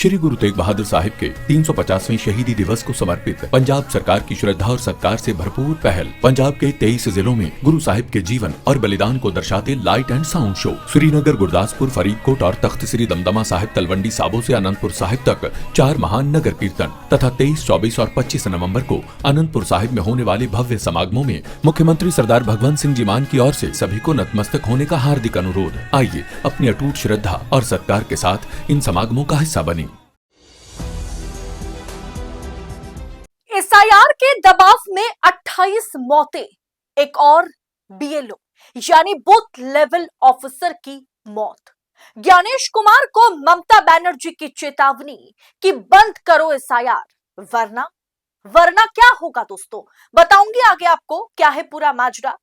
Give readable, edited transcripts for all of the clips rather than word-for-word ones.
श्री गुरु तेग बहादुर साहिब के 350वें शहीदी दिवस को समर्पित पंजाब सरकार की श्रद्धा और सत्कार से भरपूर पहल। पंजाब के 23 जिलों में गुरु साहिब के जीवन और बलिदान को दर्शाते light and sound show Srinagar, Gurdaspur, Faridkot और तख्त श्री दमदमा साहिब, तलवंडी साबो से अनंतपुर साहिब तक 4 महान नगर कीर्तन तथा 23, 24 और 25 नवम्बर को अनंतपुर साहिब में होने वाले भव्य समागमों में मुख्यमंत्री सरदार भगवंत सिंह जी मान की ओर से सभी को नतमस्तक होने का हार्दिक अनुरोध। आइए अपनी अटूट श्रद्धा और सत्कार के साथ इन समागमों का हिस्सा बने। एसआईआर के दबाव में 28 मौतें, एक और बीएलओ यानी बूथ लेवल ऑफिसर की मौत। ज्ञानेश कुमार को ममता बनर्जी की चेतावनी कि बंद करो एसआईआर, वरना क्या होगा दोस्तों, बताऊंगी आगे आपको क्या है पूरा माजरा,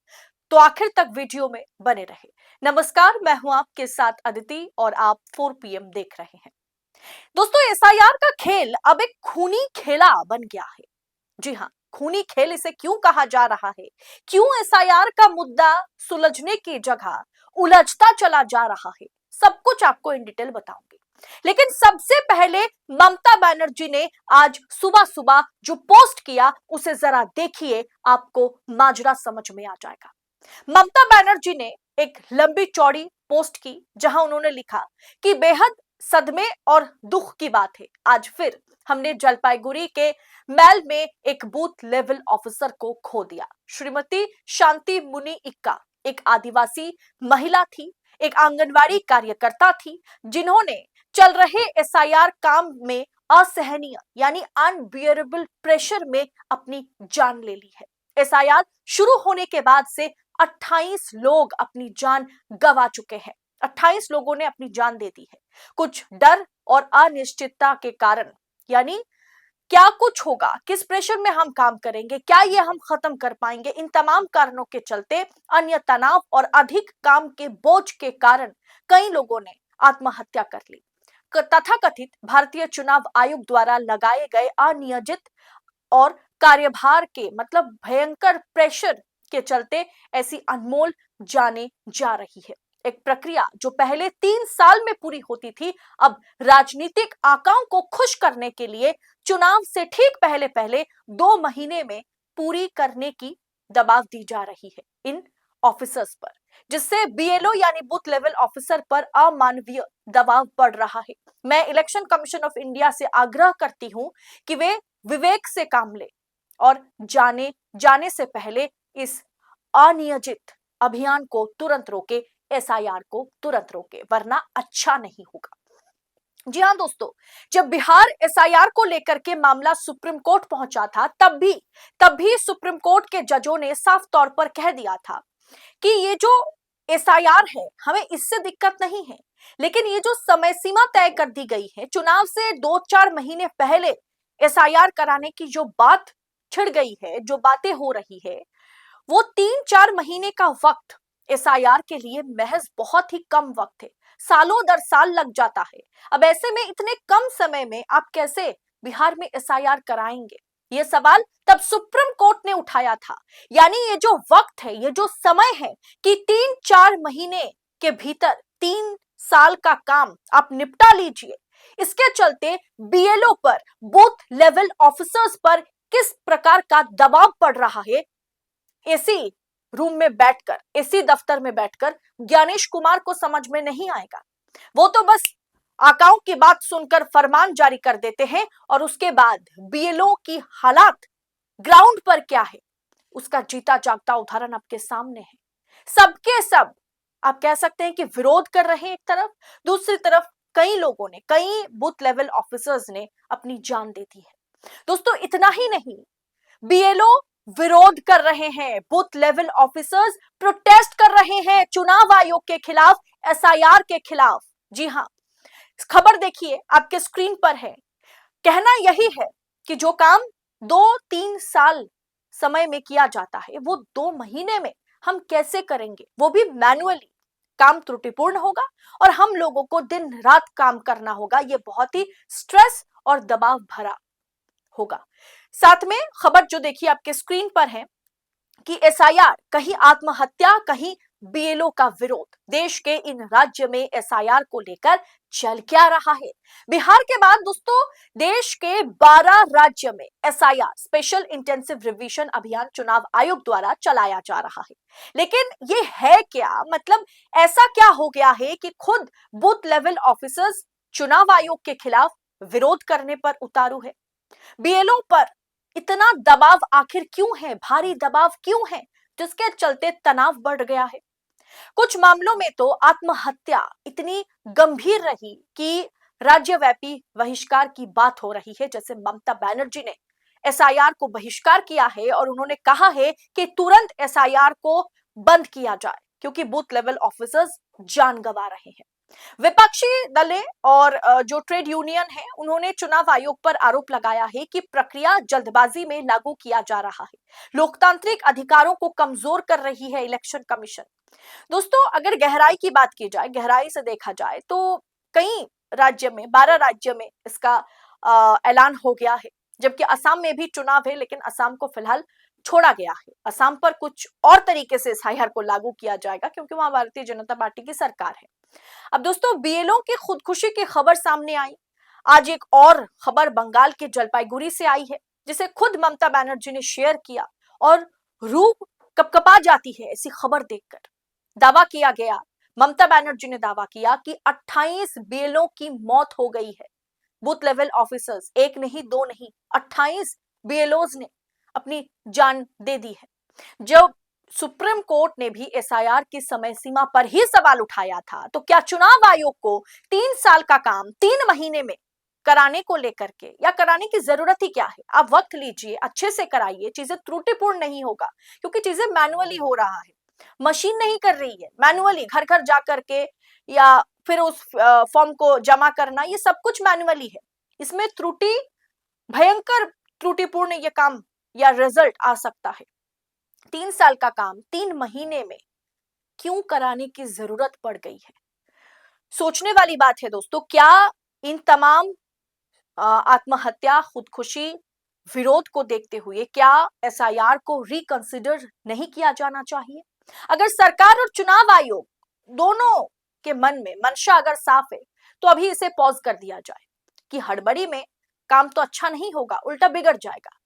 तो आखिर तक वीडियो में बने रहे। नमस्कार, मैं हूं आपके साथ अदिति और आप 4 PM देख रहे हैं। दोस्तों, एसआईआर का खेल अब एक खूनी खेला बन गया है। जी हाँ, खूनी खेल इसे क्यों कहा जा रहा है, क्यों एसआईआर का मुद्दा सुलझने की जगह उलझता चला जा रहा है, सब कुछ आपको इन डिटेल बताऊंगी। लेकिन सबसे पहले ममता बनर्जी ने आज सुबह सुबह जो पोस्ट किया उसे जरा देखिए, आपको माजरा समझ में आ जाएगा। ममता बनर्जी ने एक लंबी चौड़ी पोस्ट की जहां उन्होंने लिखा कि बेहद सदमे और दुख की बात है, आज फिर हमने जलपाईगुड़ी के मैल में एक बूथ लेवल ऑफिसर को खो दिया। श्रीमती शांति मुनि इक्का एक आदिवासी महिला थी, एक आंगनवाड़ी कार्यकर्ता थी, जिन्होंने चल रहे एसआईआर काम में असहनीय यानी अनबियरेबल प्रेशर में अपनी जान ले ली है। एसआईआर शुरू होने के बाद से 28 लोग अपनी जान गंवा चुके हैं। 28 लोगों ने अपनी जान दे दी है। कुछ डर और अनिश्चितता के कारण, यानी क्या कुछ होगा, किस प्रेशर में हम काम करेंगे, क्या ये हम खत्म कर पाएंगे, इन तमाम कारणों के चलते, अन्य तनाव और अधिक काम के बोझ के कारण कई लोगों ने आत्महत्या कर ली। तथाकथित भारतीय चुनाव आयोग द्वारा लगाए गए अनियोजित और कार्यभार के मतलब भयंकर प्रेशर के चलते ऐसी अनमोल जाने जा रही है। एक प्रक्रिया जो पहले 3 साल में पूरी होती थी, अब राजनीतिक आकाओं को खुश करने के लिए चुनाव से ठीक पहले 2 महीने में पूरी करने की दबाव दी जा रही है इन ऑफिसर्स पर, जिससे बीएलओ यानी बूथ लेवल ऑफिसर पर अमानवीय दबाव पड़ रहा है। मैं इलेक्शन कमीशन ऑफ इंडिया से आग्रह करती हूं कि वे विवेक से काम ले और जाने से पहले इस अनियोजित अभियान को तुरंत रोके, एसआईआर को तुरंत रोके, वरना अच्छा नहीं होगा। जी हां दोस्तों, जब बिहार एसआईआर को लेकर के मामला सुप्रीम कोर्ट पहुंचा था, तब भी सुप्रीम कोर्ट के जजों ने साफ तौर पर कह दिया था कि ये जो एसआईआर है हमें इससे दिक्कत नहीं है, लेकिन ये जो समय सीमा तय कर दी गई है, चुनाव से 2-4 महीने पहले एसआईआर कराने की जो बात छिड़ गई है, जो बातें हो रही है, वो 3-4 महीने का वक्त एसआईआर के लिए महज बहुत ही कम वक्त है, सालों दर साल लग जाता है। अब ऐसे में इतने कम समय में आप कैसे बिहार में एसआईआर कराएंगे, ये सवाल तब सुप्रीम कोर्ट ने उठाया था। यानी ये जो वक्त है, ये जो समय है कि 3-4 महीने के भीतर 3 साल का काम आप निपटा लीजिए, इसके चलते बीएलओ पर, बूथ लेवल ऑफिसर्स पर किस प्रकार का दबाव पड़ रहा है, एसी रूम में बैठकर, एसी दफ्तर में बैठकर ज्ञानेश कुमार को समझ में नहीं आएगा। वो तो बस आकाओं की बात सुनकर फरमान जारी कर देते हैं और उसके बाद बीएलओ की हालात ग्राउंड पर क्या है उसका जीता जागता उदाहरण आपके सामने है। सबके सब आप कह सकते हैं कि विरोध कर रहे हैं एक तरफ, दूसरी तरफ कई लोगों ने, कई बूथ लेवल ऑफिसर्स ने अपनी जान दे दी है। दोस्तों, इतना ही नहीं, बीएलओ विरोध कर रहे हैं, बूथ लेवल ऑफिसर्स प्रोटेस्ट कर रहे हैं चुनाव आयोग के खिलाफ, एसआईआर के खिलाफ। जी हां, खबर देखिए, आपके स्क्रीन पर है। कहना यही है कि जो काम 2-3 साल समय में किया जाता है, वो 2 महीने में हम कैसे करेंगे, वो भी मैन्युअली। काम त्रुटिपूर्ण होगा और हम लोगों को दिन रात काम करना होगा, ये बहुत ही स्ट्रेस और दबाव भरा होगा। साथ में खबर जो देखिए आपके स्क्रीन पर है कि एसआईआर कहीं आत्महत्या, कहीं बीएलओ का विरोध देश के इन राज्य में एसआईआर को लेकर चल क्या रहा है। बिहार के बाद दोस्तों देश के 12 राज्य में एसआईआर स्पेशल इंटेंसिव रिवीजन अभियान चुनाव आयोग द्वारा चलाया जा रहा है। लेकिन ये है क्या, मतलब ऐसा क्या हो गया है कि खुद बूथ लेवल ऑफिसर्स चुनाव आयोग के खिलाफ विरोध करने पर उतारू है। बीएलओ पर इतना दबाव आखिर क्यों है, भारी दबाव क्यों है, जिसके चलते तनाव बढ़ गया है। कुछ मामलों में तो आत्महत्या इतनी गंभीर रही कि राज्यव्यापी बहिष्कार की बात हो रही है। जैसे ममता बनर्जी ने एसआईआर को बहिष्कार किया है और उन्होंने कहा है कि तुरंत एसआईआर को बंद किया जाए क्योंकि बूथ लेवल ऑफिसर्स जान गंवा रहे हैं। विपक्षी दलें और जो ट्रेड यूनियन है उन्होंने चुनाव आयोग पर आरोप लगाया है कि प्रक्रिया जल्दबाजी में लागू किया जा रहा है, लोकतांत्रिक अधिकारों को कमजोर कर रही है इलेक्शन कमीशन। दोस्तों अगर गहराई की बात की जाए, गहराई से देखा जाए तो कई राज्य में 12 राज्य में इसका ऐलान हो गया है, जबकि असम में भी चुनाव है लेकिन असम को फिलहाल छोड़ा गया है। असम पर कुछ और तरीके से एसआईआर को लागू किया जाएगा क्योंकि वहां भारतीय जनता पार्टी की सरकार है। अब दोस्तों बीएलओ की खुदकुशी की खबर सामने आई। आज एक और खबर बंगाल के जलपाईगुड़ी से आई है जिसे खुद ममता बनर्जी ने शेयर किया और रूह कपकपा जाती है ऐसी खबर देखकर। दावा किया गया, ममता बनर्जी ने दावा किया कि 28 बीएलओ की मौत हो गई है। बूथ लेवल ऑफिसर्स, एक नहीं दो नहीं, 28 बीएलओज ने अपनी जान दे दी है। जब सुप्रीम कोर्ट ने भी एसआईआर की समय सीमा पर ही सवाल उठाया था तो क्या चुनाव आयोग को 3 साल का काम 3 महीने में कराने को लेकर के, या कराने की जरूरत ही क्या है। आप वक्त लीजिए, अच्छे से कराइए, चीजें त्रुटिपूर्ण नहीं होगा क्योंकि चीजें मैनुअली हो रहा है, मशीन नहीं कर रही है। मैनुअली घर घर जा करके या फिर उस फॉर्म को जमा करना, ये सब कुछ मैनुअली है। इसमें त्रुटि, भयंकर त्रुटिपूर्ण ये काम या रिजल्ट आ सकता है। 3 साल का काम 3 महीने में क्यों कराने की जरूरत पड़ गई है, सोचने वाली बात है दोस्तों। क्या इन तमाम आत्महत्या, खुदकुशी, विरोध को देखते हुए क्या एसआईआर को रिकंसिडर नहीं किया जाना चाहिए? अगर सरकार और चुनाव आयोग दोनों के मन में मंशा अगर साफ है तो अभी इसे पॉज कर दिया जाए कि हड़बड़ी में काम तो अच्छा नहीं होगा, उल्टा बिगड़ जाएगा,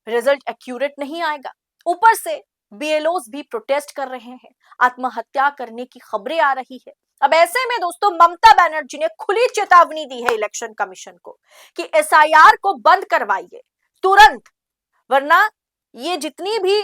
रिजल्ट एक्यूरेट नहीं आएगा। ऊपर से बीएलओज भी प्रोटेस्ट कर रहे हैं, आत्महत्या करने की खबरें आ रही है। अब ऐसे में दोस्तों ममता बनर्जी ने खुली चेतावनी दी है इलेक्शन कमीशन को कि एसआईआर को बंद करवाइए तुरंत, वरना ये जितनी भी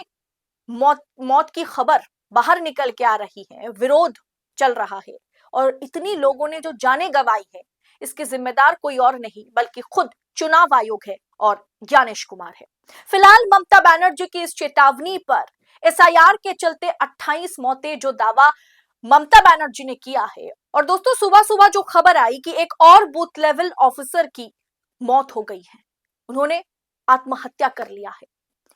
मौत की खबर बाहर निकल के आ रही है, विरोध चल रहा है और इतनी लोगों ने जो जाने गंवाई है, इसके जिम्मेदार कोई और नहीं बल्कि खुद चुनाव आयोग है और ज्ञानेश कुमार है। फिलहाल ममता बनर्जी की इस चेतावनी पर एसआईआर के चलते 28 मौतें जो दावा ममता बनर्जी ने किया है, और दोस्तों सुबह सुबह जो खबर आई कि एक और बूथ लेवल ऑफिसर की मौत हो गई है, उन्होंने आत्महत्या कर लिया है।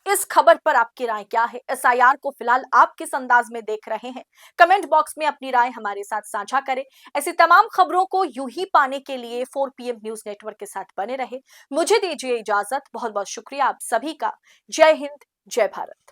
इस खबर पर आपकी राय क्या है? एसआईआर को फिलहाल आप किस अंदाज में देख रहे हैं? कमेंट बॉक्स में अपनी राय हमारे साथ साझा करें। ऐसी तमाम खबरों को यूं ही पाने के लिए 4 PM न्यूज नेटवर्क के साथ बने रहे। मुझे दीजिए इजाजत। बहुत बहुत शुक्रिया आप सभी का। जय हिंद, जय भारत।